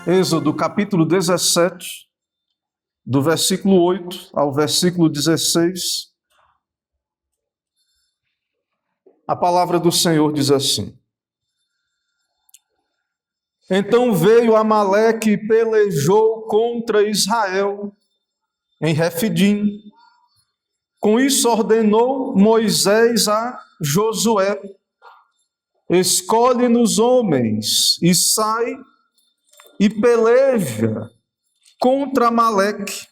Êxodo capítulo 17, do versículo 8 ao versículo 16. A palavra do Senhor diz assim: Então veio Amaleque e pelejou contra Israel em Refidim. Com isso ordenou Moisés a Josué: escolhe-nos homens e sai e peleja contra Amaleque.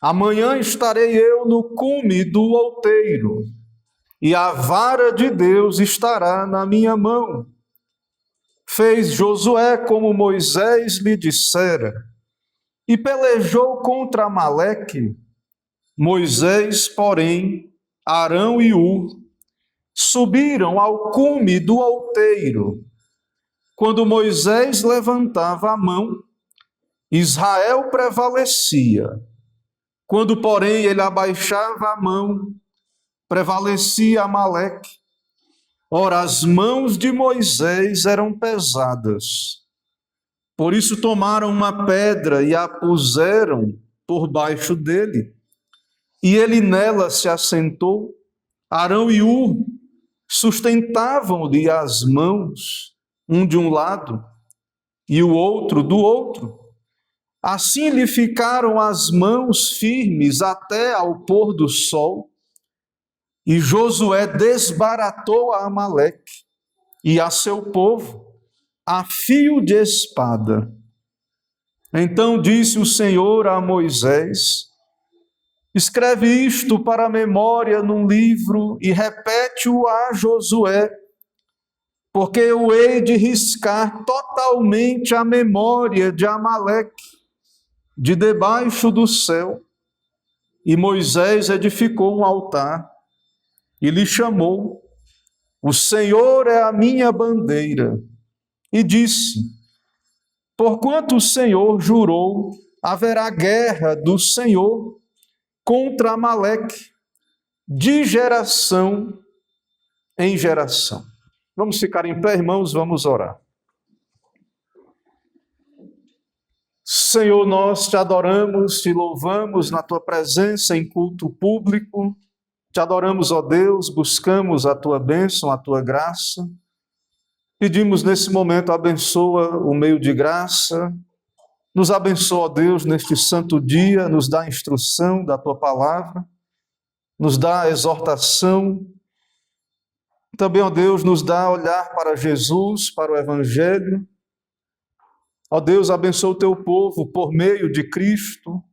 Amanhã estarei eu no cume do outeiro, e a vara de Deus estará na minha mão. Fez Josué como Moisés lhe dissera, e pelejou contra Amaleque. Moisés, porém, Arão e Hur subiram ao cume do outeiro. Quando Moisés levantava a mão, Israel prevalecia. Quando, porém, ele abaixava a mão, prevalecia Amaleque. Ora, as mãos de Moisés eram pesadas. Por isso tomaram uma pedra e a puseram por baixo dele. E ele nela se assentou. Arão e Hur sustentavam-lhe as mãos, um de um lado e o outro do outro. Assim lhe ficaram as mãos firmes até ao pôr do sol. E Josué desbaratou a Amaleque e a seu povo a fio de espada. Então disse o Senhor a Moisés: escreve isto para a memória num livro e repete-o a Josué, porque eu hei de riscar totalmente a memória de Amaleque de debaixo do céu. E Moisés edificou um altar e lhe chamou: o Senhor é a minha bandeira. E disse: porquanto o Senhor jurou, haverá guerra do Senhor contra Amaleque, de geração em geração. Vamos ficar em pé, irmãos, vamos orar. Senhor, nós te adoramos, te louvamos na tua presença em culto público. Te adoramos, ó Deus, buscamos a tua bênção, a tua graça. Pedimos nesse momento, abençoa o meio de graça. Nos abençoa, ó Deus, neste santo dia, nos dá a instrução da tua palavra, nos dá a exortação. Também, ó Deus, nos dá a olhar para Jesus, para o Evangelho. Ó Deus, abençoa o teu povo por meio de Cristo,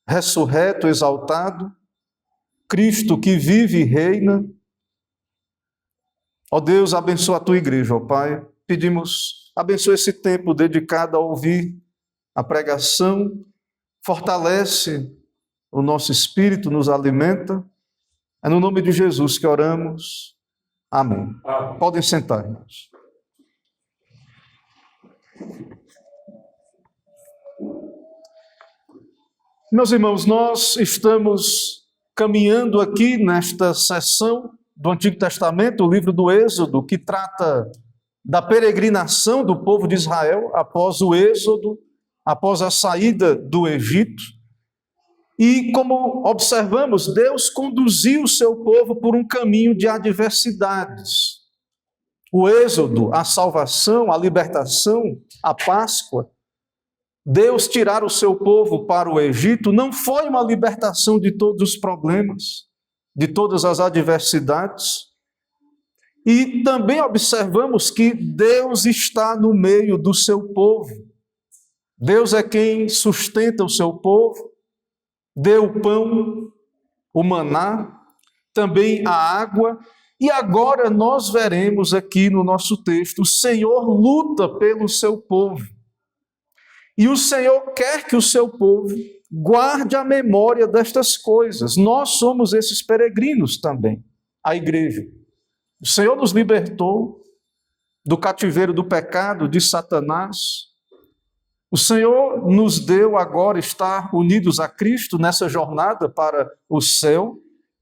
ressurreto, exaltado, Cristo que vive e reina. Ó Deus, abençoa a tua igreja, ó Pai. Pedimos, abençoa esse tempo dedicado a ouvir a pregação, fortalece o nosso espírito, nos alimenta. É no nome de Jesus que oramos. Amém. Podem sentar, irmãos. Meus irmãos, nós estamos caminhando aqui nesta sessão do Antigo Testamento, o livro do Êxodo, que trata da peregrinação do povo de Israel após o Êxodo, após a saída do Egito. E como observamos, Deus conduziu o seu povo por um caminho de adversidades. O Êxodo, a salvação, a libertação, a Páscoa, Deus tirar o seu povo para o Egito não foi uma libertação de todos os problemas, de todas as adversidades. E também observamos que Deus está no meio do seu povo. Deus é quem sustenta o seu povo, deu o pão, o maná, também a água. E agora nós veremos aqui no nosso texto, o Senhor luta pelo seu povo. E o Senhor quer que o seu povo guarde a memória destas coisas. Nós somos esses peregrinos também, a igreja. O Senhor nos libertou do cativeiro do pecado, de Satanás. O Senhor nos deu agora estar unidos a Cristo nessa jornada para o céu.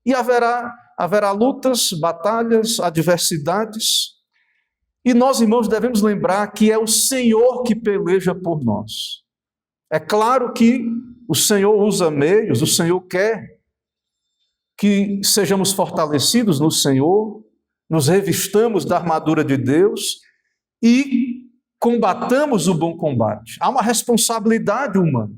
E haverá lutas, batalhas, adversidades. E nós, irmãos, devemos lembrar que é o Senhor que peleja por nós. É claro que o Senhor usa meios, o Senhor quer que sejamos fortalecidos no Senhor, nos revistamos da armadura de Deus e combatamos o bom combate. Há uma responsabilidade humana.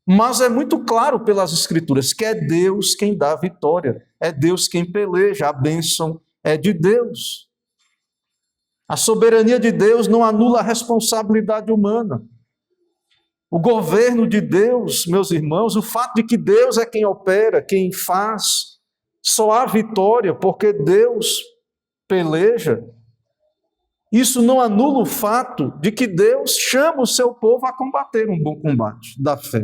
Mas é muito claro pelas Escrituras que é Deus quem dá a vitória, é Deus quem peleja, a bênção é de Deus. A soberania de Deus não anula a responsabilidade humana. O governo de Deus, meus irmãos, o fato de que Deus é quem opera, quem faz, só há vitória porque Deus peleja. Isso não anula o fato de que Deus chama o seu povo a combater um bom combate da fé,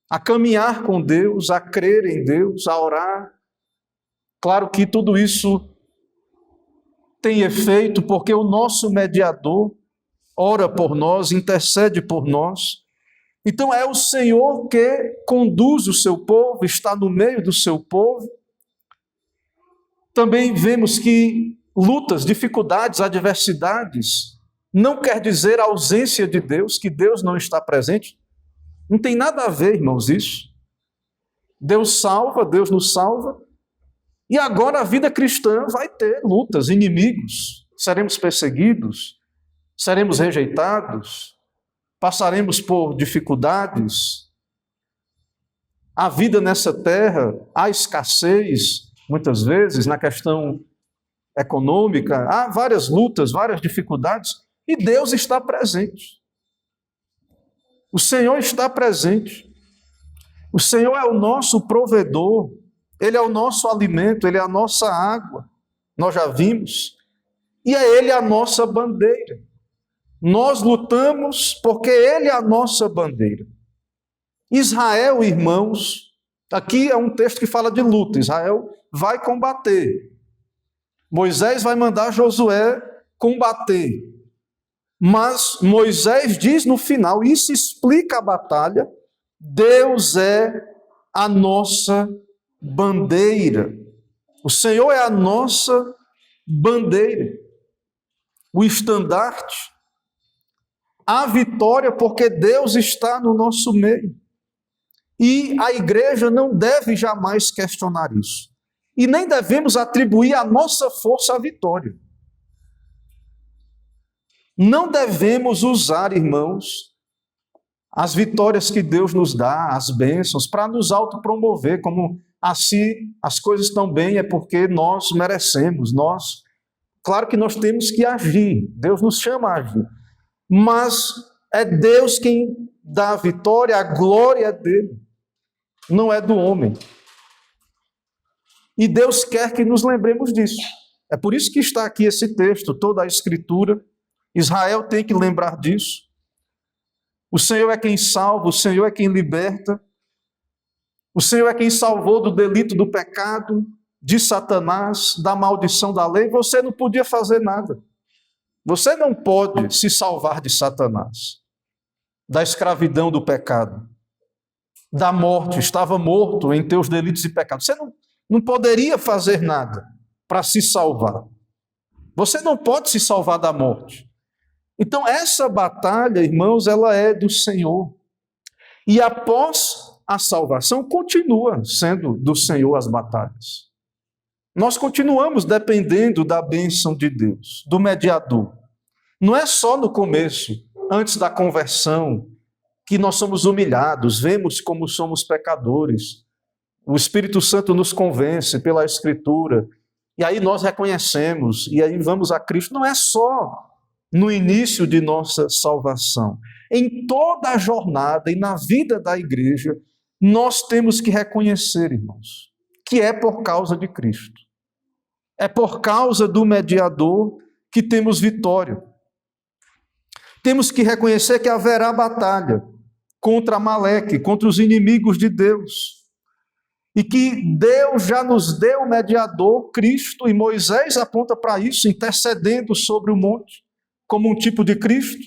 a caminhar com Deus, a crer em Deus, a orar. Claro que tudo isso tem efeito porque o nosso mediador ora por nós, intercede por nós. Então é o Senhor que conduz o seu povo, está no meio do seu povo. Também vemos que lutas, dificuldades, adversidades, não quer dizer a ausência de Deus, que Deus não está presente. Não tem nada a ver, irmãos, isso. Deus salva, Deus nos salva. E agora a vida cristã vai ter lutas, inimigos, seremos perseguidos, seremos rejeitados, passaremos por dificuldades. A vida nessa terra, há escassez, muitas vezes, na questão econômica, há várias lutas, várias dificuldades, e Deus está presente. O Senhor está presente. O Senhor é o nosso provedor, Ele é o nosso alimento, Ele é a nossa água, nós já vimos, e é Ele a nossa bandeira. Nós lutamos porque Ele é a nossa bandeira. Israel, irmãos, aqui é um texto que fala de luta. Israel vai combater. Moisés vai mandar Josué combater. Mas Moisés diz no final, isso explica a batalha, Deus é a nossa bandeira. O Senhor é a nossa bandeira. O estandarte. A vitória porque Deus está no nosso meio. E a igreja não deve jamais questionar isso. E nem devemos atribuir a nossa força à vitória. Não devemos usar, irmãos, as vitórias que Deus nos dá, as bênçãos, para nos autopromover, como assim as coisas estão bem, é porque nós merecemos. Claro que nós temos que agir, Deus nos chama a agir. Mas é Deus quem dá a vitória, a glória é dele, não é do homem. E Deus quer que nos lembremos disso. É por isso que está aqui esse texto, toda a Escritura. Israel tem que lembrar disso. O Senhor é quem salva, o Senhor é quem liberta. O Senhor é quem salvou do delito do pecado, de Satanás, da maldição da lei. Você não podia fazer nada. Você não pode se salvar de Satanás, da escravidão do pecado, da morte. Estava morto em teus delitos e pecados. Você não poderia fazer nada para se salvar. Você não pode se salvar da morte. Então, essa batalha, irmãos, ela é do Senhor. E após a salvação, continua sendo do Senhor as batalhas. Nós continuamos dependendo da bênção de Deus, do mediador. Não é só no começo, antes da conversão, que nós somos humilhados, vemos como somos pecadores. O Espírito Santo nos convence pela Escritura, e aí nós reconhecemos, e aí vamos a Cristo. Não é só no início de nossa salvação. Em toda a jornada e na vida da igreja, nós temos que reconhecer, irmãos, que é por causa de Cristo. É por causa do mediador que temos vitória. Temos que reconhecer que haverá batalha contra Amaleque, contra os inimigos de Deus. E que Deus já nos deu o mediador, Cristo, e Moisés aponta para isso, intercedendo sobre o monte, como um tipo de Cristo,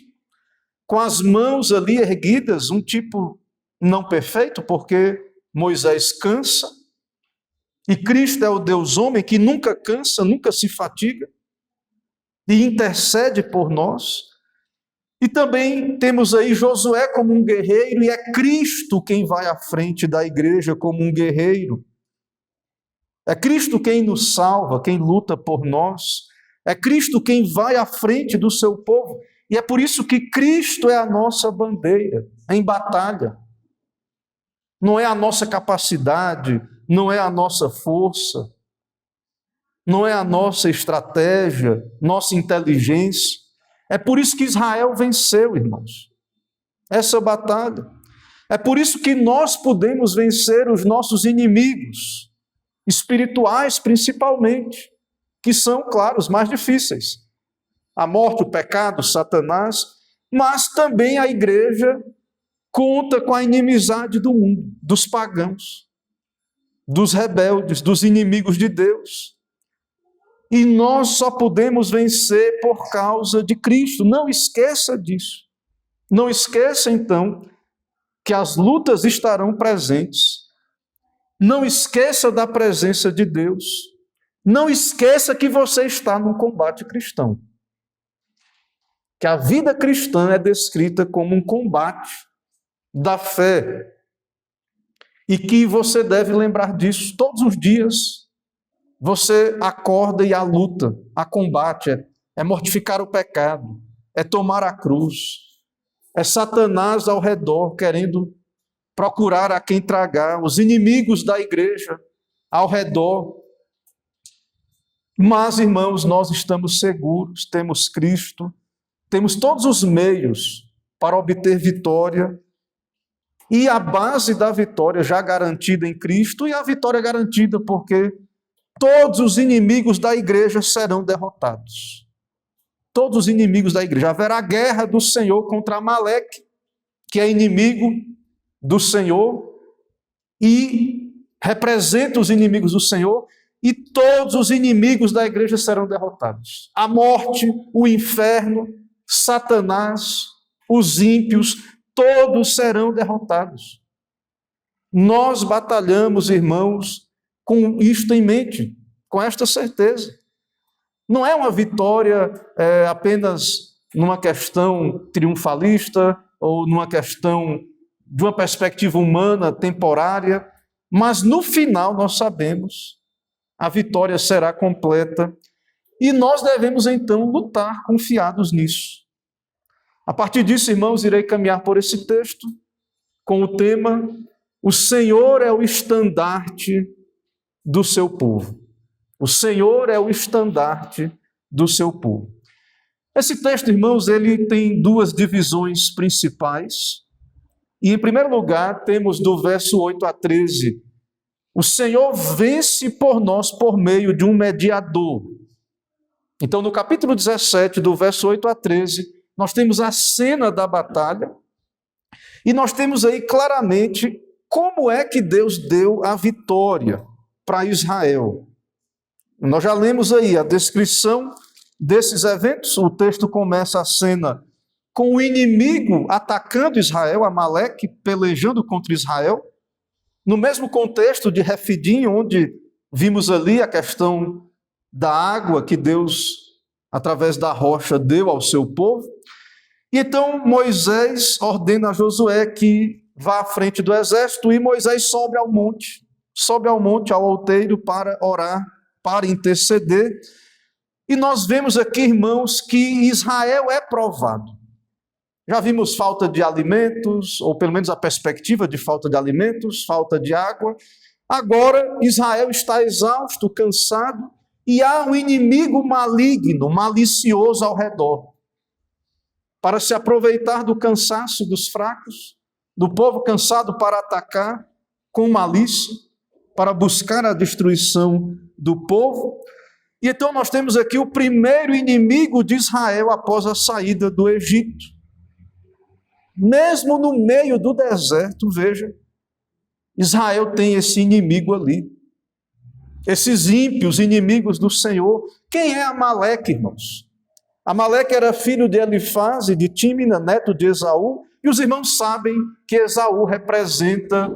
com as mãos ali erguidas, um tipo não perfeito, porque Moisés cansa, e Cristo é o Deus homem que nunca cansa, nunca se fatiga. e intercede por nós. E também temos aí Josué como um guerreiro, e é Cristo quem vai à frente da igreja como um guerreiro. É Cristo quem nos salva, quem luta por nós. É Cristo quem vai à frente do seu povo. E é por isso que Cristo é a nossa bandeira em batalha. Não é a nossa capacidade, não é a nossa força, não é a nossa estratégia, nossa inteligência. É por isso que Israel venceu, irmãos, essa batalha. É por isso que nós podemos vencer os nossos inimigos, espirituais principalmente, que são, claro, os mais difíceis. A morte, o pecado, Satanás, mas também a igreja conta com a inimizade do mundo, dos pagãos, dos rebeldes, dos inimigos de Deus. E nós só podemos vencer por causa de Cristo. Não esqueça disso. Não esqueça, então, que as lutas estarão presentes. Não esqueça da presença de Deus. Não esqueça que você está num combate cristão. Que a vida cristã é descrita como um combate da fé. E que você deve lembrar disso todos os dias. Você acorda e há luta, há combate, é mortificar o pecado, é tomar a cruz, é Satanás ao redor querendo procurar a quem tragar, os inimigos da igreja ao redor. Mas, irmãos, nós estamos seguros, temos Cristo, temos todos os meios para obter vitória, e a base da vitória já garantida em Cristo, e a vitória garantida porque todos os inimigos da igreja serão derrotados. Todos os inimigos da igreja. Haverá guerra do Senhor contra Amaleque, que é inimigo do Senhor, e representa os inimigos do Senhor, e todos os inimigos da igreja serão derrotados. A morte, o inferno, Satanás, os ímpios, todos serão derrotados. Nós batalhamos, irmãos, com isto em mente, com esta certeza. Não é uma vitória apenas numa questão triunfalista ou numa questão de uma perspectiva humana, temporária, mas no final nós sabemos, a vitória será completa e nós devemos então lutar confiados nisso. A partir disso, irmãos, irei caminhar por esse texto com o tema: o Senhor é o estandarte do seu povo. O Senhor é o estandarte do seu povo. Esse texto, irmãos, ele tem duas divisões principais. E, em primeiro lugar, temos do verso 8 a 13. O Senhor vence por nós por meio de um mediador. Então, no capítulo 17, do verso 8 a 13, nós temos a cena da batalha. E nós temos aí claramente como é que Deus deu a vitória para Israel. Nós já lemos aí a descrição desses eventos. O texto começa a cena com o inimigo atacando Israel, Amaleque, pelejando contra Israel. No mesmo contexto de Refidim, onde vimos ali a questão da água que Deus, através da rocha, deu ao seu povo. E então Moisés ordena a Josué que vá à frente do exército, e Moisés sobe ao monte, ao outeiro, para orar, para interceder. E nós vemos aqui, irmãos, que Israel é provado. Já vimos falta de alimentos, ou pelo menos a perspectiva de falta de alimentos, falta de água. Agora Israel está exausto, cansado, e há um inimigo maligno, malicioso ao redor, para se aproveitar do cansaço dos fracos, do povo cansado para atacar com malícia, para buscar a destruição do povo. E então nós temos aqui o primeiro inimigo de Israel após a saída do Egito. Mesmo no meio do deserto, veja, Israel tem esse inimigo ali. Esses ímpios, inimigos do Senhor. Quem é Amaleque, irmãos? Amaleque era filho de Elifaz e de Tímina, neto de Esaú, e os irmãos sabem que Esaú representa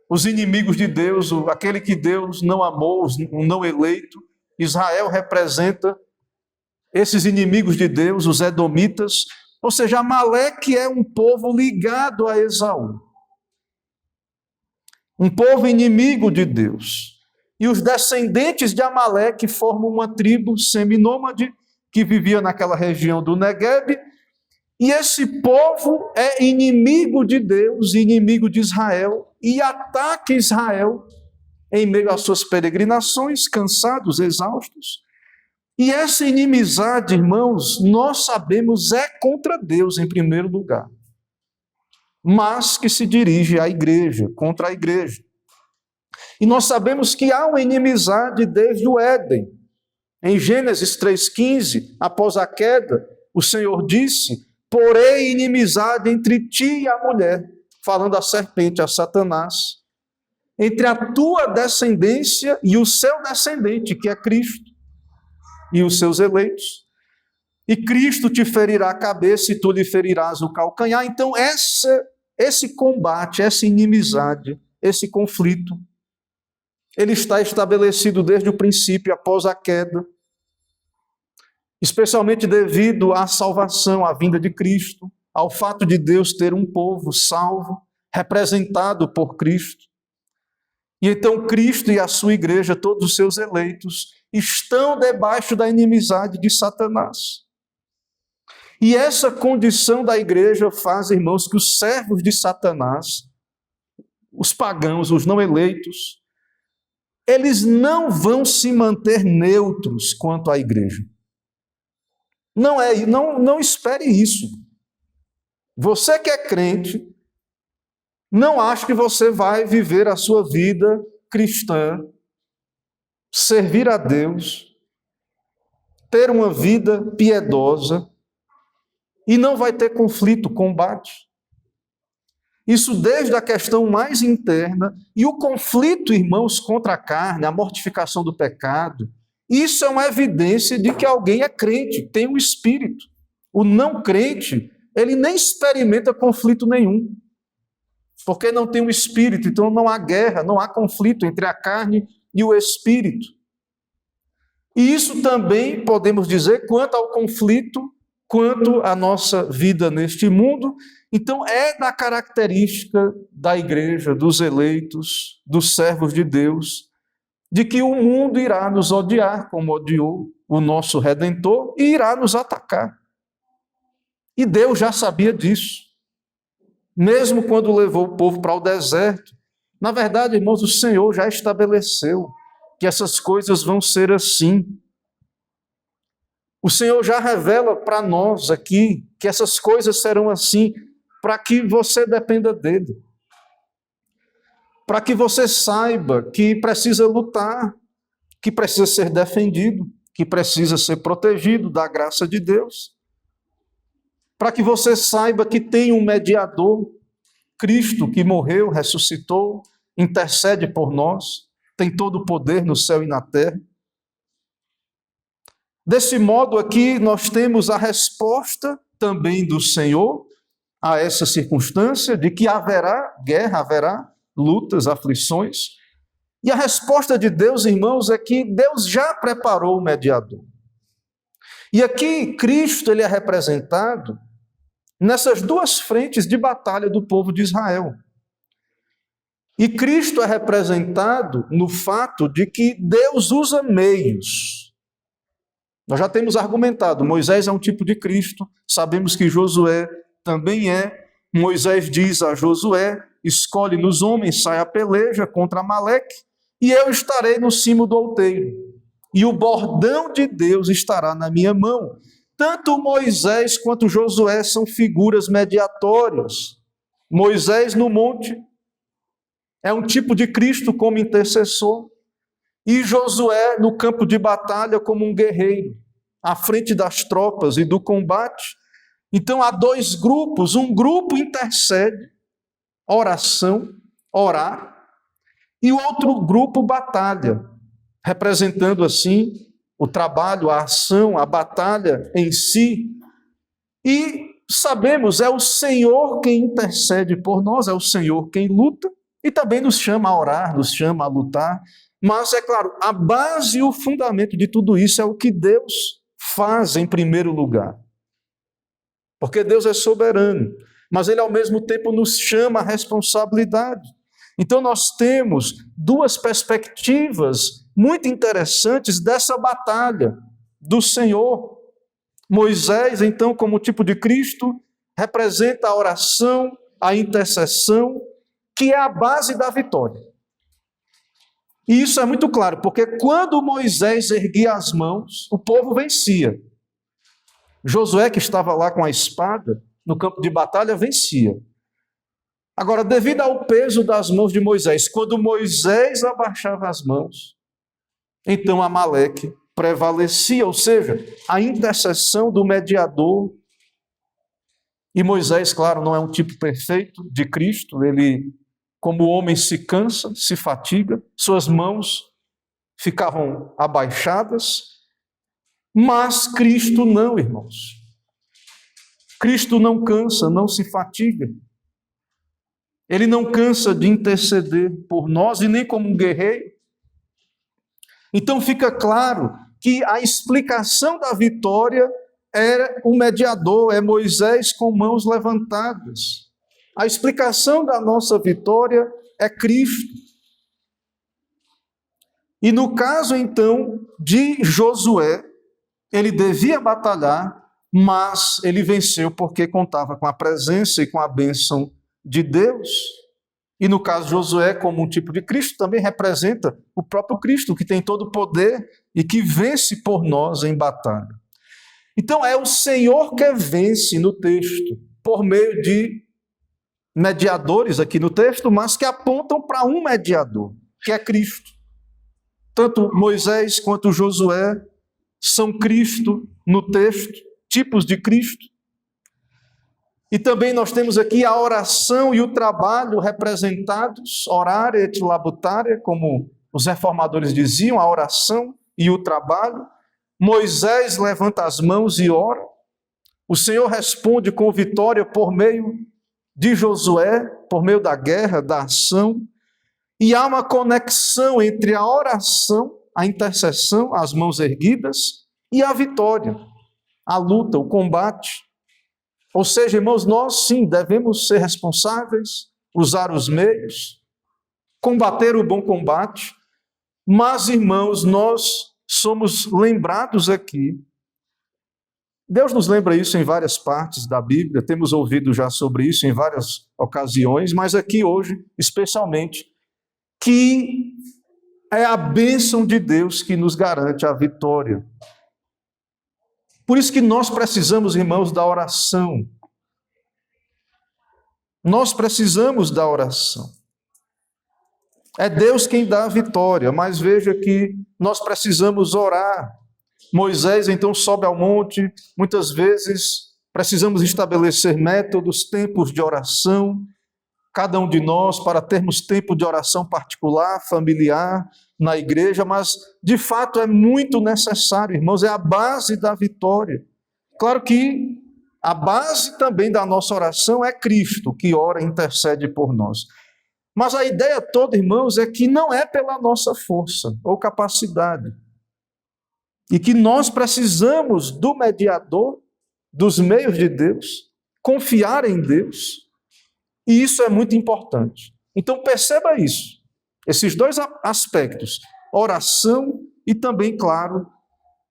os inimigos de Deus, aquele que Deus não amou, o não eleito. Israel representa esses inimigos de Deus, os edomitas, ou seja, Amaleque é um povo ligado a Esaú. Um povo inimigo de Deus. E os descendentes de Amaleque formam uma tribo seminômade que vivia naquela região do Negueb. E esse povo é inimigo de Deus, inimigo de Israel, e ataca Israel em meio às suas peregrinações, cansados, exaustos. E essa inimizade, irmãos, nós sabemos é contra Deus em primeiro lugar, mas que se dirige à igreja, contra a igreja. E nós sabemos que há uma inimizade desde o Éden. Em Gênesis 3,15, após a queda, o Senhor disse: porém inimizade entre ti e a mulher, falando à serpente, a Satanás, entre a tua descendência e o seu descendente, que é Cristo, e os seus eleitos. E Cristo te ferirá a cabeça e tu lhe ferirás o calcanhar. Então esse combate, essa inimizade, esse conflito, ele está estabelecido desde o princípio, após a queda, especialmente devido à salvação, à vinda de Cristo, ao fato de Deus ter um povo salvo, representado por Cristo. E então Cristo e a sua igreja, todos os seus eleitos, estão debaixo da inimizade de Satanás. E essa condição da igreja faz, irmãos, que os servos de Satanás, os pagãos, os não eleitos, eles não vão se manter neutros quanto à igreja. Não espere isso. Você que é crente, não ache que você vai viver a sua vida cristã, servir a Deus, ter uma vida piedosa e não vai ter conflito, combate. Isso desde a questão mais interna, e o conflito, irmãos, contra a carne, a mortificação do pecado, isso é uma evidência de que alguém é crente, tem um espírito. O não crente, ele nem experimenta conflito nenhum, porque não tem um espírito, então não há guerra, não há conflito entre a carne e o espírito. E isso também podemos dizer quanto ao conflito, quanto à nossa vida neste mundo. Então é da característica da igreja, dos eleitos, dos servos de Deus, de que o mundo irá nos odiar, como odiou o nosso Redentor, e irá nos atacar. E Deus já sabia disso. Mesmo quando levou o povo para o deserto. Na verdade, irmãos, o Senhor já estabeleceu que essas coisas vão ser assim. O Senhor já revela para nós aqui que essas coisas serão assim, para que você dependa dele. Para que você saiba que precisa lutar, que precisa ser defendido, que precisa ser protegido da graça de Deus. Para que você saiba que tem um mediador, Cristo, que morreu, ressuscitou, intercede por nós, tem todo o poder no céu e na terra. Desse modo aqui, nós temos a resposta também do Senhor a essa circunstância de que haverá guerra, haverá lutas, aflições. E a resposta de Deus, irmãos, é que Deus já preparou o mediador. E aqui Cristo ele é representado nessas duas frentes de batalha do povo de Israel. E Cristo é representado no fato de que Deus usa meios. Nós já temos argumentado, Moisés é um tipo de Cristo, sabemos que Josué também é. Moisés diz a Josué: escolhe nos homens, sai a peleja contra Amaleque, e eu estarei no cimo do outeiro, e o bordão de Deus estará na minha mão. Tanto Moisés quanto Josué são figuras mediatórias. Moisés no monte é um tipo de Cristo como intercessor, e Josué no campo de batalha como um guerreiro, à frente das tropas e do combate. Então há dois grupos, um grupo intercede, oração, orar, e o outro grupo batalha, representando assim o trabalho, a ação, a batalha em si. E sabemos, é o Senhor quem intercede por nós, é o Senhor quem luta, e também nos chama a orar, nos chama a lutar. Mas, é claro, a base e o fundamento de tudo isso é o que Deus faz em primeiro lugar. Porque Deus é soberano, mas Ele ao mesmo tempo nos chama à responsabilidade. Então nós temos duas perspectivas muito interessantes dessa batalha do Senhor. Moisés, então, como tipo de Cristo, representa a oração, a intercessão, que é a base da vitória. E isso é muito claro, porque quando Moisés erguia as mãos, o povo vencia. Josué, que estava lá com a espada, no campo de batalha, vencia. Agora, devido ao peso das mãos de Moisés, quando Moisés abaixava as mãos, então Amaleque prevalecia, ou seja, a intercessão do mediador. E Moisés, claro, não é um tipo perfeito de Cristo, ele, como homem, se cansa, se fatiga, suas mãos ficavam abaixadas, mas Cristo não, irmãos. Cristo não cansa, não se fatiga. Ele não cansa de interceder por nós e nem como um guerreiro. Então fica claro que a explicação da vitória é o mediador, é Moisés com mãos levantadas. A explicação da nossa vitória é Cristo. E no caso, então, de Josué, ele devia batalhar, mas ele venceu porque contava com a presença e com a bênção de Deus. E no caso de Josué, como um tipo de Cristo, também representa o próprio Cristo, que tem todo o poder e que vence por nós em batalha. Então é o Senhor que vence no texto, por meio de mediadores aqui no texto, mas que apontam para um mediador, que é Cristo. Tanto Moisés quanto Josué são Cristo no texto, tipos de Cristo. E também nós temos aqui a oração e o trabalho representados, orária et labutária, como os reformadores diziam, a oração e o trabalho. Moisés levanta as mãos e ora. O Senhor responde com vitória por meio de Josué, por meio da guerra, da ação. E há uma conexão entre a oração, a intercessão, as mãos erguidas, e a vitória, a luta, o combate. Ou seja, irmãos, nós sim devemos ser responsáveis, usar os meios, combater o bom combate, mas, irmãos, nós somos lembrados aqui. Deus nos lembra isso em várias partes da Bíblia, temos ouvido já sobre isso em várias ocasiões, mas aqui hoje, especialmente, que é a bênção de Deus que nos garante a vitória. Por isso que nós precisamos, irmãos, da oração. Nós precisamos da oração. É Deus quem dá a vitória, mas veja que nós precisamos orar. Moisés então sobe ao monte, muitas vezes precisamos estabelecer métodos, tempos de oração, cada um de nós, para termos tempo de oração particular, familiar, na igreja, mas de fato é muito necessário, irmãos, é a base da vitória. Claro que a base também da nossa oração é Cristo, que ora e intercede por nós. Mas a ideia toda, irmãos, é que não é pela nossa força ou capacidade, e que nós precisamos do mediador, dos meios de Deus, confiar em Deus, e isso é muito importante. Então perceba isso. Esses dois aspectos, oração e também, claro,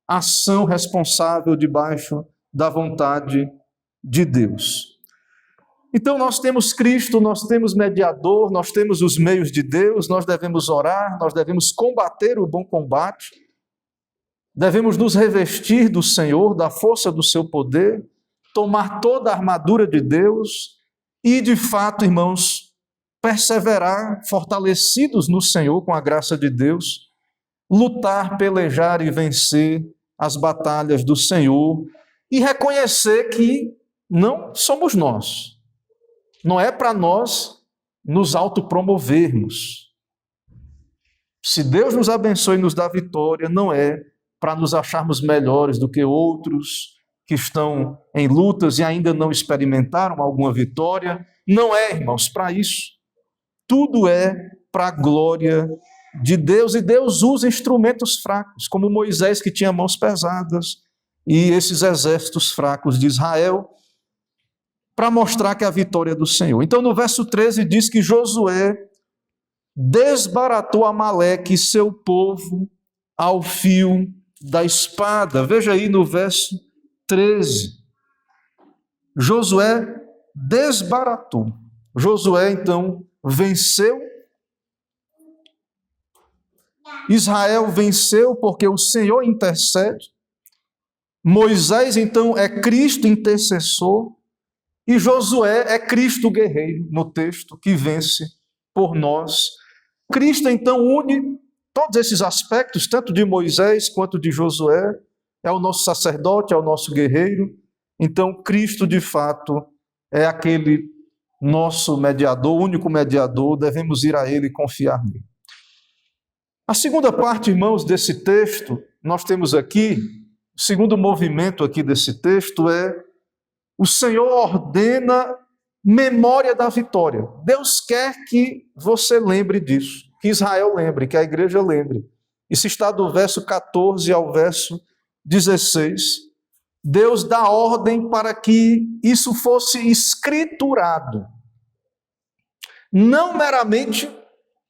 ação responsável debaixo da vontade de Deus. Então nós temos Cristo, nós temos mediador, nós temos os meios de Deus, nós devemos orar, nós devemos combater o bom combate, devemos nos revestir do Senhor, da força do seu poder, tomar toda a armadura de Deus e, de fato, irmãos, perseverar, fortalecidos no Senhor com a graça de Deus, lutar, pelejar e vencer as batalhas do Senhor e reconhecer que não somos nós. Não é para nós nos autopromovermos. Se Deus nos abençoe e nos dá vitória, não é para nos acharmos melhores do que outros que estão em lutas e ainda não experimentaram alguma vitória. Não é, irmãos, para isso. Tudo é para a glória de Deus, e Deus usa instrumentos fracos, como Moisés, que tinha mãos pesadas, e esses exércitos fracos de Israel, para mostrar que a vitória é do Senhor. Então, no verso 13 diz que Josué desbaratou Amaleque e seu povo ao fio da espada. Veja aí no verso 13. Josué desbaratou. Josué, então, venceu. Israel venceu porque o Senhor intercede. Moisés, então, é Cristo intercessor. E Josué é Cristo guerreiro, no texto, que vence por nós. Cristo, então, une todos esses aspectos, tanto de Moisés quanto de Josué. É o nosso sacerdote, é o nosso guerreiro. Então, Cristo, de fato, é aquele nosso mediador, único mediador, devemos ir a Ele e confiar nele. A segunda parte, irmãos, desse texto, nós temos aqui, o segundo movimento aqui desse texto é: o Senhor ordena memória da vitória. Deus quer que você lembre disso, que Israel lembre, que a igreja lembre. Isso está do verso 14 ao verso 16. Deus dá ordem para que isso fosse escriturado. Não meramente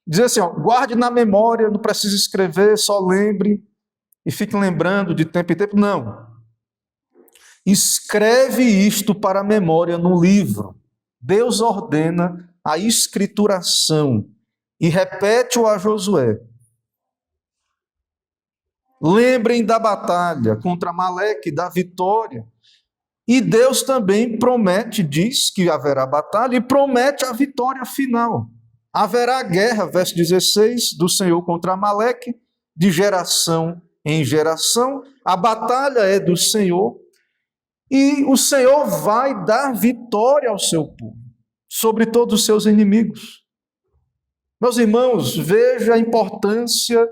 dizer assim, ó, guarde na memória, não precisa escrever, só lembre e fique lembrando de tempo em tempo. Não. Escreve isto para a memória no livro. Deus ordena a escrituração e repete-o a Josué. Lembrem da batalha contra Amaleque, da vitória. E Deus também promete, diz que haverá batalha e promete a vitória final. Haverá guerra, verso 16, do Senhor contra Amaleque, de geração em geração. A batalha é do Senhor. E o Senhor vai dar vitória ao seu povo, sobre todos os seus inimigos. Meus irmãos, veja a importância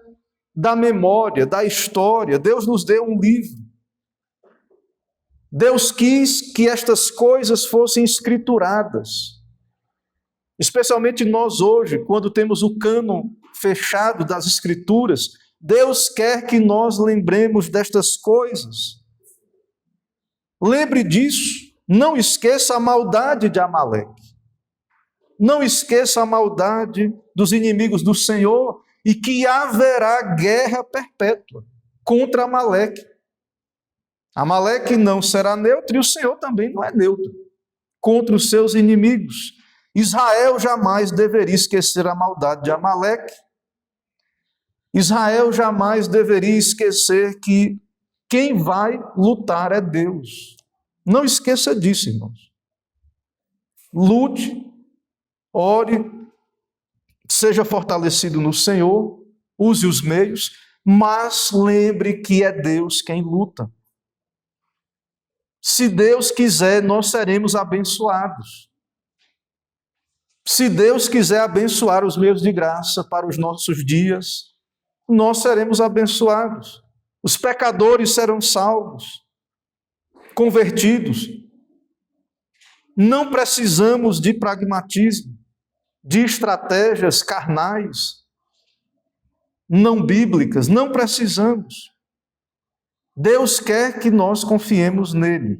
da memória, da história. Deus nos deu um livro. Deus quis que estas coisas fossem escrituradas. Especialmente nós hoje, quando temos o cânon fechado das Escrituras, Deus quer que nós lembremos destas coisas. Lembre disso, não esqueça a maldade de Amaleque. Não esqueça a maldade dos inimigos do Senhor e que haverá guerra perpétua contra Amaleque. Amaleque não será neutro e o Senhor também não é neutro contra os seus inimigos. Israel jamais deveria esquecer a maldade de Amaleque. Israel jamais deveria esquecer que quem vai lutar é Deus. Não esqueça disso, irmãos. Lute, ore, seja fortalecido no Senhor, use os meios, mas lembre que é Deus quem luta. Se Deus quiser, nós seremos abençoados. Se Deus quiser abençoar os meios de graça para os nossos dias, nós seremos abençoados. Os pecadores serão salvos, convertidos. Não precisamos de pragmatismo, de estratégias carnais, não bíblicas, não precisamos. Deus quer que nós confiemos nele.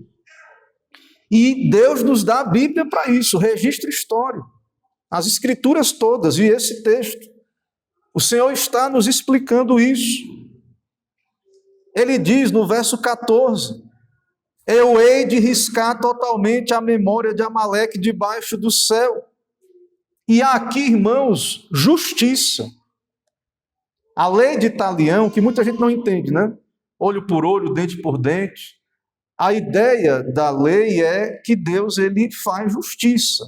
E Deus nos dá a Bíblia para isso, registro histórico, as Escrituras todas e esse texto. O Senhor está nos explicando isso. Ele diz no verso 14: eu hei de riscar totalmente a memória de Amaleque debaixo do céu. E há aqui, irmãos, justiça. A lei de Talião, que muita gente não entende, né? Olho por olho, dente por dente. A ideia da lei é que Deus ele faz justiça.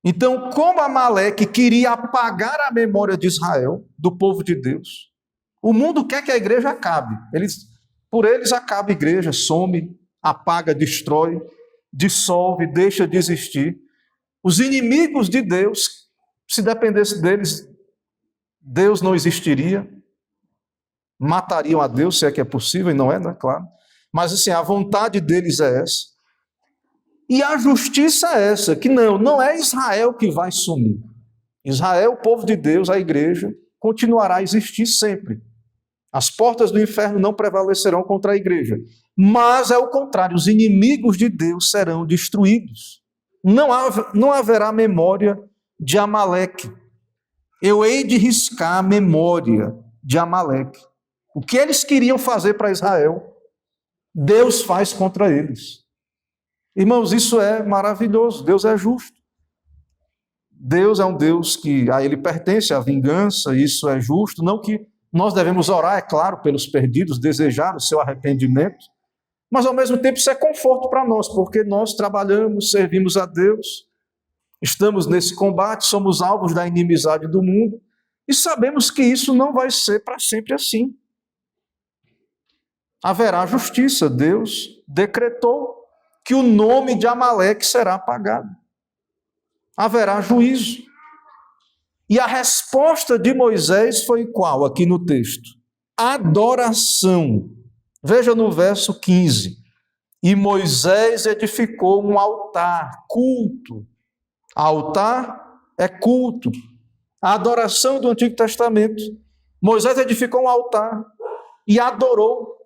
Então, como Amaleque queria apagar a memória de Israel, do povo de Deus, o mundo quer que a igreja acabe. Por eles acaba a igreja, some, apaga, destrói, dissolve, deixa de existir. Os inimigos de Deus, se dependesse deles, Deus não existiria. Matariam a Deus, se é que é possível, e não é, né? Claro. Mas assim, a vontade deles é essa. E a justiça é essa, que não é Israel que vai sumir. Israel, o povo de Deus, a igreja, continuará a existir sempre. As portas do inferno não prevalecerão contra a igreja. Mas é o contrário, os inimigos de Deus serão destruídos. Não haverá memória de Amaleque. Eu hei de riscar a memória de Amaleque. O que eles queriam fazer para Israel, Deus faz contra eles. Irmãos, isso é maravilhoso. Deus é justo. Deus é um Deus que a Ele pertence a vingança, isso é justo. Não que nós devemos orar, é claro, pelos perdidos, desejar o seu arrependimento, mas ao mesmo tempo isso é conforto para nós, porque nós trabalhamos, servimos a Deus, estamos nesse combate, somos alvos da inimizade do mundo, e sabemos que isso não vai ser para sempre assim. Haverá justiça. Deus decretou que o nome de Amaleque será apagado. Haverá juízo. E a resposta de Moisés foi qual aqui no texto? Adoração. Veja no verso 15. E Moisés edificou um altar, culto. Altar é culto. A adoração do Antigo Testamento. Moisés edificou um altar e adorou.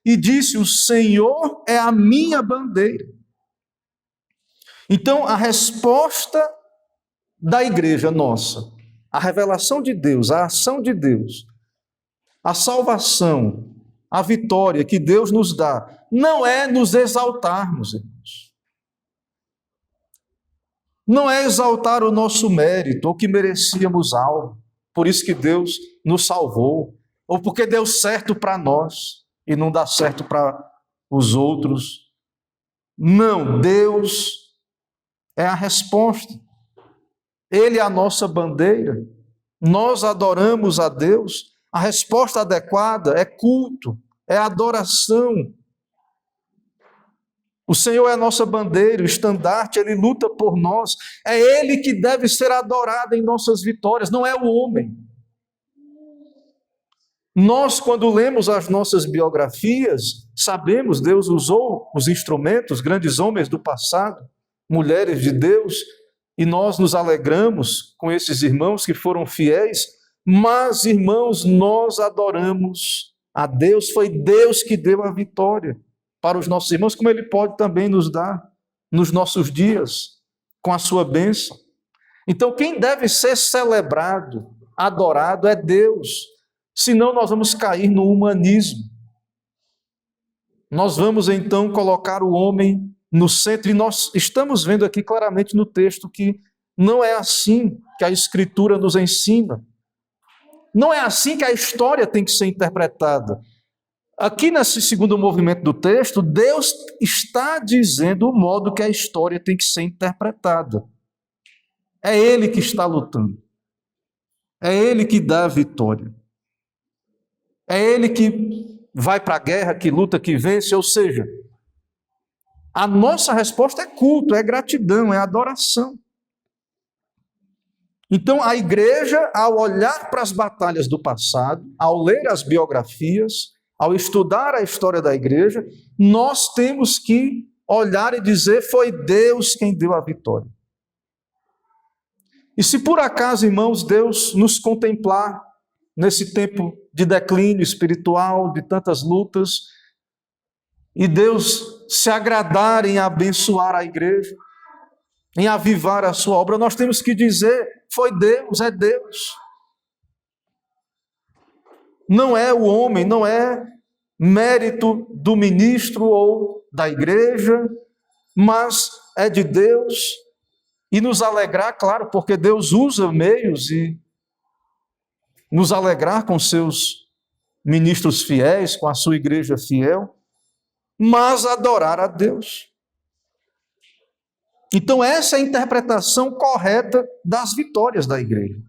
E disse: o Senhor é a minha bandeira. Então, a resposta da igreja nossa, a revelação de Deus, a ação de Deus, a salvação, a vitória que Deus nos dá, não é nos exaltarmos, irmãos. Não é exaltar o nosso mérito, ou que merecíamos algo, por isso que Deus nos salvou, ou porque deu certo para nós e não dá certo para os outros. Não, Deus é a resposta. Ele é a nossa bandeira. Nós adoramos a Deus. A resposta adequada é culto, é adoração. O Senhor é a nossa bandeira, o estandarte, Ele luta por nós. É Ele que deve ser adorado em nossas vitórias, não é o homem. Nós, quando lemos as nossas biografias, sabemos, Deus usou os instrumentos, grandes homens do passado, mulheres de Deus, e nós nos alegramos com esses irmãos que foram fiéis, mas, irmãos, nós adoramos a Deus, foi Deus que deu a vitória para os nossos irmãos, como Ele pode também nos dar nos nossos dias, com a sua bênção. Então, quem deve ser celebrado, adorado, é Deus. Senão nós vamos cair no humanismo. Nós vamos então colocar o homem no centro, e nós estamos vendo aqui claramente no texto que não é assim que a Escritura nos ensina. Não é assim que a história tem que ser interpretada. Aqui nesse segundo movimento do texto, Deus está dizendo o modo que a história tem que ser interpretada. É Ele que está lutando. É Ele que dá a vitória. É Ele que vai para a guerra, que luta, que vence, ou seja, a nossa resposta é culto, é gratidão, é adoração. Então, a igreja, ao olhar para as batalhas do passado, ao ler as biografias, ao estudar a história da igreja, nós temos que olhar e dizer: foi Deus quem deu a vitória. E se por acaso, irmãos, Deus nos contemplar nesse tempo de declínio espiritual, de tantas lutas, e Deus se agradar em abençoar a igreja, em avivar a sua obra, nós temos que dizer: foi Deus, é Deus. Não é o homem, não é mérito do ministro ou da igreja, mas é de Deus. E nos alegrar, claro, porque Deus usa meios, e nos alegrar com seus ministros fiéis, com a sua igreja fiel, mas adorar a Deus. Então essa é a interpretação correta das vitórias da igreja.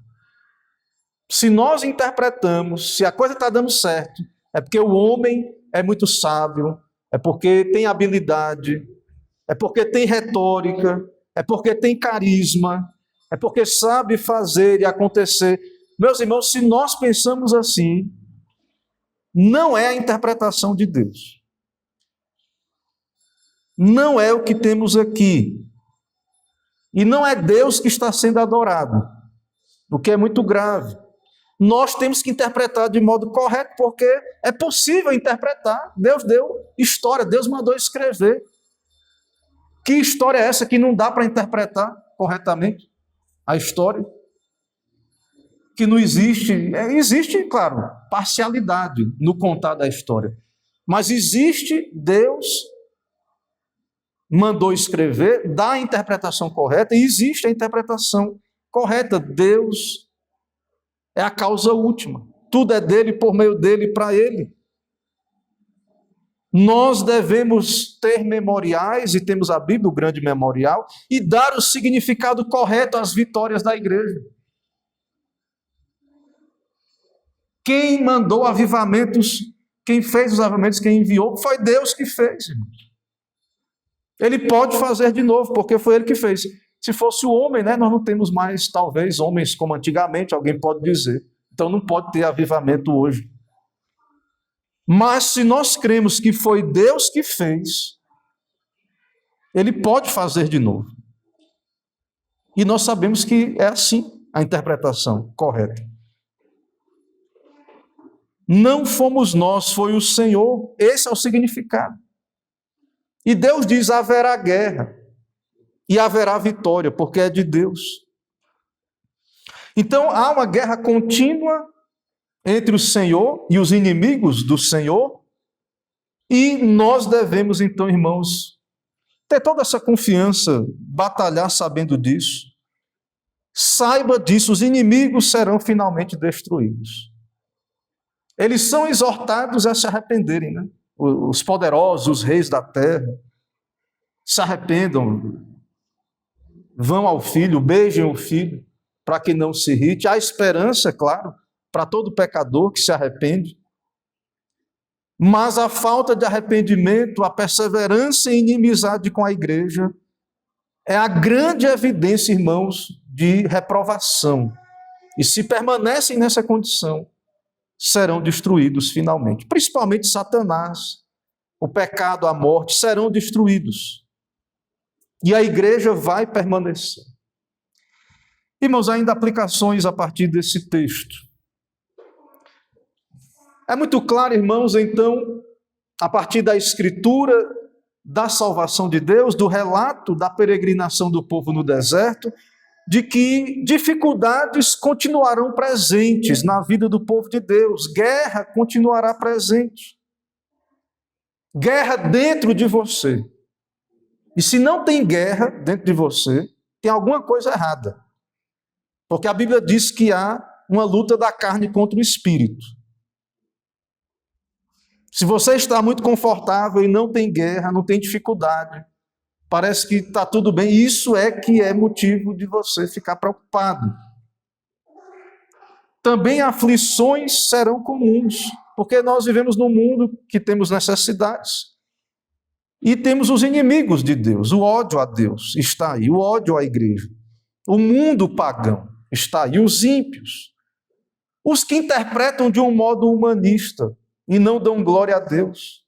Se nós interpretamos, se a coisa está dando certo, é porque o homem é muito sábio, é porque tem habilidade, é porque tem retórica, é porque tem carisma, é porque sabe fazer e acontecer. Meus irmãos, se nós pensamos assim, não é a interpretação de Deus. Não é o que temos aqui. E não é Deus que está sendo adorado, o que é muito grave. nós temos que interpretar de modo correto, porque é possível interpretar. Deus deu história, Deus mandou escrever. Que história é essa que não dá para interpretar corretamente? A história que não existe, existe, claro, parcialidade no contar da história, mas existe, Deus mandou escrever, dá a interpretação correta, e existe a interpretação correta. Deus é a causa última, tudo é dele, por meio dele e para ele. Nós devemos ter memoriais, e temos a Bíblia, o grande memorial, e dar o significado correto às vitórias da igreja. Quem mandou avivamentos, quem fez os avivamentos, quem enviou, foi Deus que fez, irmãos. Ele pode fazer de novo, porque foi ele que fez. Se fosse o homem, nós não temos mais, talvez, homens como antigamente, alguém pode dizer. Então não pode ter avivamento hoje. Mas se nós cremos que foi Deus que fez, ele pode fazer de novo. E nós sabemos que é assim a interpretação correta. Não fomos nós, foi o Senhor. Esse é o significado. E Deus diz: haverá guerra e haverá vitória, porque é de Deus. Então há uma guerra contínua entre o Senhor e os inimigos do Senhor, e nós devemos então, irmãos, ter toda essa confiança, batalhar sabendo disso. Saiba disso, os inimigos serão finalmente destruídos. Eles são exortados a se arrependerem, né? Os poderosos, os reis da terra, se arrependam, vão ao filho, beijem o filho, para que não se irrite. Há esperança, claro, para todo pecador que se arrepende. Mas a falta de arrependimento, a perseverança em inimizade com a igreja, é a grande evidência, irmãos, de reprovação. E se permanecem nessa condição, serão destruídos finalmente. Principalmente Satanás, o pecado, a morte, serão destruídos. E a igreja vai permanecer. Irmãos, ainda aplicações a partir desse texto. É muito claro, irmãos, então, a partir da escritura, da salvação de Deus, do relato da peregrinação do povo no deserto, de que dificuldades continuarão presentes na vida do povo de Deus, guerra continuará presente, guerra dentro de você. E se não tem guerra dentro de você, tem alguma coisa errada, porque a Bíblia diz que há uma luta da carne contra o espírito. Se você está muito confortável e não tem guerra, não tem dificuldade, parece que está tudo bem, isso é que é motivo de você ficar preocupado. Também aflições serão comuns, porque nós vivemos num mundo que temos necessidades. E temos os inimigos de Deus, o ódio a Deus está aí, o ódio à igreja. O mundo pagão está aí, os ímpios. Os que interpretam de um modo humanista e não dão glória a Deus.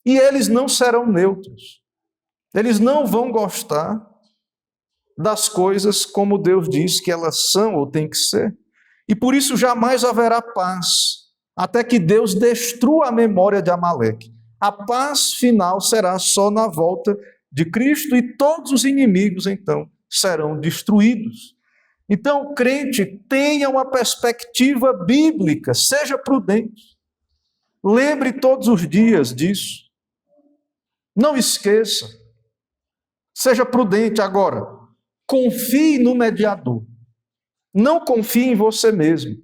E eles não serão neutros. Eles não vão gostar das coisas como Deus diz que elas são ou têm que ser. E por isso jamais haverá paz, até que Deus destrua a memória de Amaleque. A paz final será só na volta de Cristo e todos os inimigos, então, serão destruídos. Então, crente, tenha uma perspectiva bíblica, seja prudente. Lembre todos os dias disso. Não esqueça. Seja prudente agora. Confie no mediador. Não confie em você mesmo.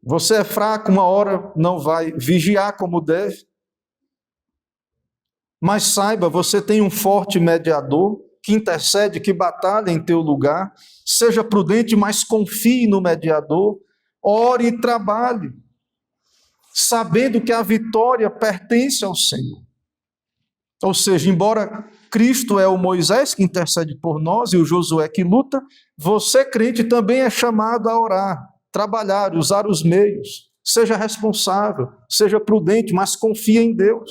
Você é fraco, uma hora não vai vigiar como deve. Mas saiba, você tem um forte mediador que intercede, que batalha em teu lugar. Seja prudente, mas confie no mediador. Ore e trabalhe, sabendo que a vitória pertence ao Senhor. Ou seja, embora Cristo é o Moisés que intercede por nós e o Josué que luta, você, crente, também é chamado a orar, trabalhar, usar os meios. Seja responsável, seja prudente, mas confie em Deus.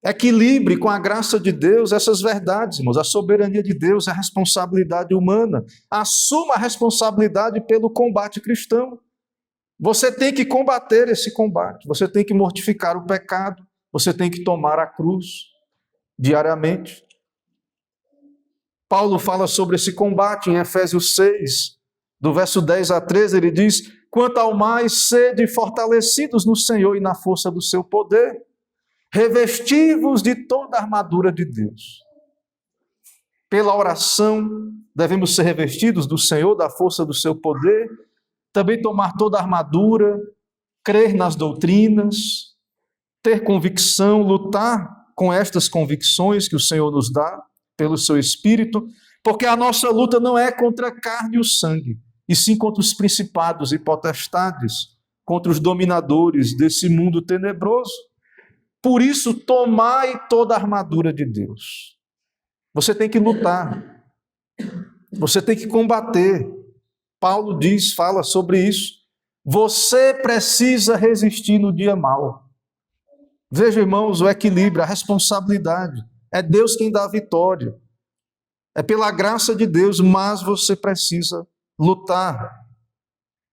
Equilibre com a graça de Deus essas verdades, irmãos. A soberania de Deus, a responsabilidade humana. Assuma a responsabilidade pelo combate cristão. Você tem que combater esse combate. Você tem que mortificar o pecado. Você tem que tomar a cruz diariamente. Paulo fala sobre esse combate em Efésios 6, do verso 10 a 13, ele diz: quanto ao mais, sede fortalecidos no Senhor e na força do seu poder, revesti-vos de toda a armadura de Deus. Pela oração, devemos ser revestidos do Senhor, da força do seu poder, também tomar toda a armadura, crer nas doutrinas, ter convicção, lutar com estas convicções que o Senhor nos dá, pelo seu Espírito, porque a nossa luta não é contra a carne e o sangue, e sim contra os principados e potestades, contra os dominadores desse mundo tenebroso. Por isso, tomai toda a armadura de Deus. Você tem que lutar, você tem que combater. Paulo fala sobre isso. Você precisa resistir no dia mau. Veja, irmãos, o equilíbrio, a responsabilidade. É Deus quem dá a vitória. É pela graça de Deus, mas você precisa lutar.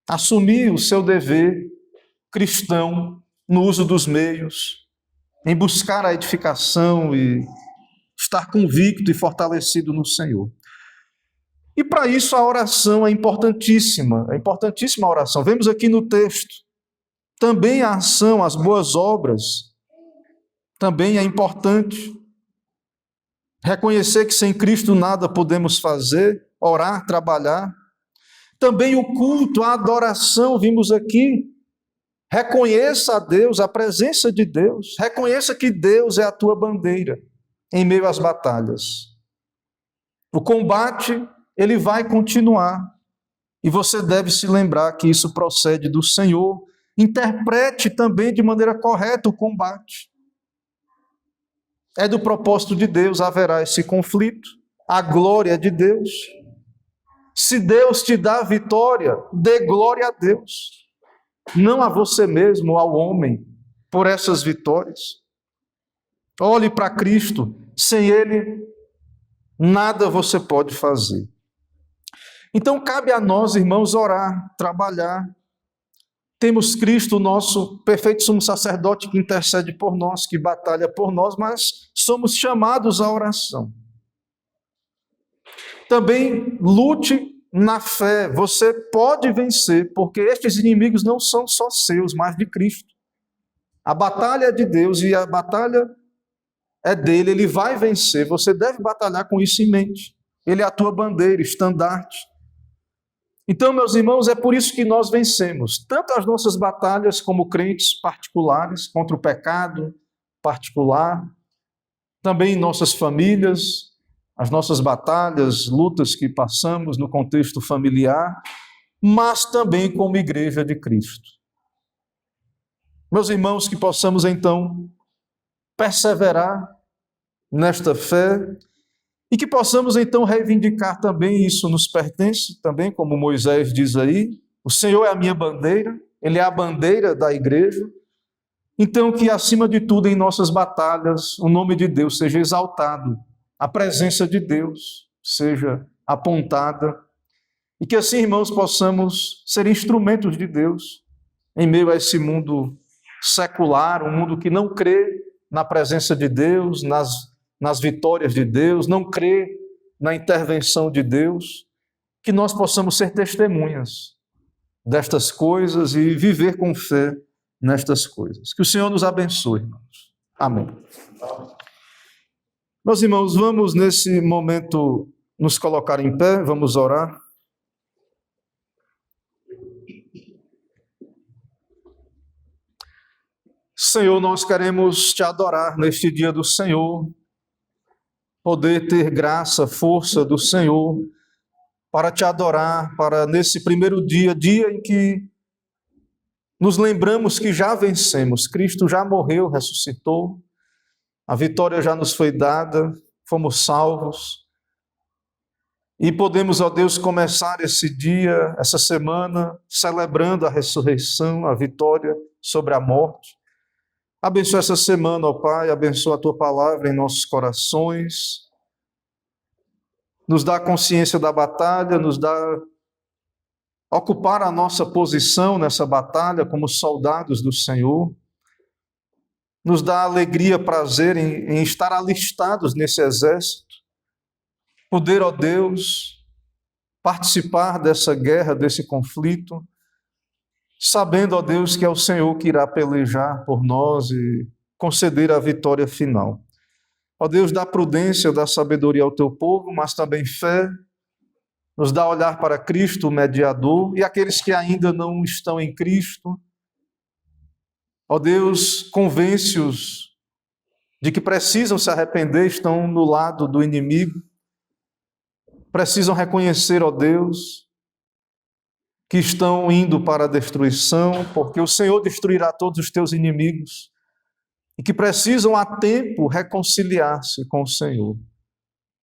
Assumir o seu dever cristão no uso dos meios, em buscar a edificação e estar convicto e fortalecido no Senhor. E para isso a oração é importantíssima a oração. Vemos aqui no texto, também a ação, as boas obras, também é importante. Reconhecer que sem Cristo nada podemos fazer, orar, trabalhar. Também o culto, a adoração, vimos aqui. Reconheça a Deus, a presença de Deus. Reconheça que Deus é a tua bandeira em meio às batalhas. O combate, ele vai continuar. E você deve se lembrar que isso procede do Senhor. Interprete também de maneira correta o combate. É do propósito de Deus, haverá esse conflito. A glória é de Deus. Se Deus te dá vitória, dê glória a Deus. Não a você mesmo, ao homem, por essas vitórias. Olhe para Cristo, sem Ele, nada você pode fazer. Então, cabe a nós, irmãos, orar, trabalhar. Temos Cristo, nosso perfeito sumo sacerdote, que intercede por nós, que batalha por nós, mas somos chamados à oração. Também lute na fé, você pode vencer, porque estes inimigos não são só seus, mas de Cristo. A batalha é de Deus e a batalha é dele, ele vai vencer, você deve batalhar com isso em mente. Ele é a tua bandeira, estandarte. Então, meus irmãos, é por isso que nós vencemos, tanto as nossas batalhas como crentes particulares, contra o pecado particular, também em nossas famílias, as nossas batalhas, lutas que passamos no contexto familiar, mas também como igreja de Cristo. Meus irmãos, que possamos então perseverar nesta fé e que possamos então reivindicar também, isso nos pertence também, como Moisés diz aí, o Senhor é a minha bandeira, Ele é a bandeira da igreja. Então que acima de tudo em nossas batalhas o nome de Deus seja exaltado, a presença de Deus seja apontada e que assim, irmãos, possamos ser instrumentos de Deus em meio a esse mundo secular, um mundo que não crê na presença de Deus, nas vitórias de Deus, não crê na intervenção de Deus, que nós possamos ser testemunhas destas coisas e viver com fé nestas coisas. Que o Senhor nos abençoe, irmãos. Amém. Meus irmãos, vamos nesse momento nos colocar em pé, vamos orar. Senhor, nós queremos te adorar neste dia do Senhor, poder ter graça, força do Senhor para te adorar, para nesse primeiro dia em que nos lembramos que já vencemos, Cristo já morreu, ressuscitou, a vitória já nos foi dada, fomos salvos, e podemos, ó Deus, começar esse dia, essa semana, celebrando a ressurreição, a vitória sobre a morte, Abençoa essa semana, ó Pai, abençoa a Tua palavra em nossos corações, nos dá consciência da batalha, nos dá ocupar a nossa posição nessa batalha como soldados do Senhor, nos dá alegria, prazer em estar alistados nesse exército, poder, ó Deus, participar dessa guerra, desse conflito, sabendo, ó Deus, que é o Senhor que irá pelejar por nós e conceder a vitória final. Ó Deus, dá prudência, dá sabedoria ao teu povo, mas também fé, nos dá olhar para Cristo, o mediador, e aqueles que ainda não estão em Cristo. Ó Deus, convence-os de que precisam se arrepender, estão no lado do inimigo, precisam reconhecer, ó Deus, que estão indo para a destruição, porque o Senhor destruirá todos os teus inimigos, e que precisam a tempo reconciliar-se com o Senhor,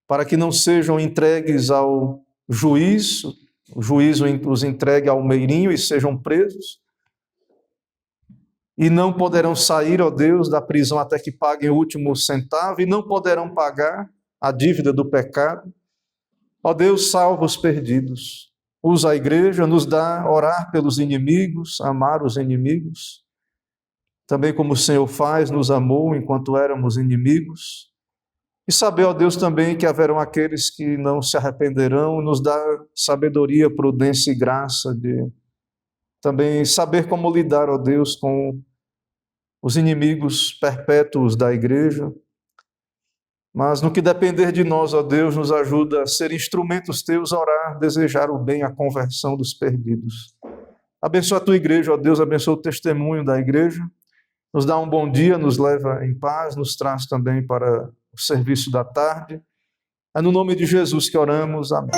para que não sejam entregues ao juízo, o juízo os entregue ao meirinho e sejam presos, e não poderão sair, ó Deus, da prisão até que paguem o último centavo, e não poderão pagar a dívida do pecado. Ó Deus, salva os perdidos. Usa a igreja, nos dá orar pelos inimigos, amar os inimigos. Também como o Senhor faz, nos amou enquanto éramos inimigos. E saber, ó Deus, também que haverão aqueles que não se arrependerão, nos dá sabedoria, prudência e graça de também saber como lidar, ó Deus, com os inimigos perpétuos da igreja. Mas no que depender de nós, ó Deus, nos ajuda a ser instrumentos teus, a orar, desejar o bem, a conversão dos perdidos. Abençoa a tua igreja, ó Deus, abençoa o testemunho da igreja. Nos dá um bom dia, nos leva em paz, nos traz também para o serviço da tarde. É no nome de Jesus que oramos. Amém.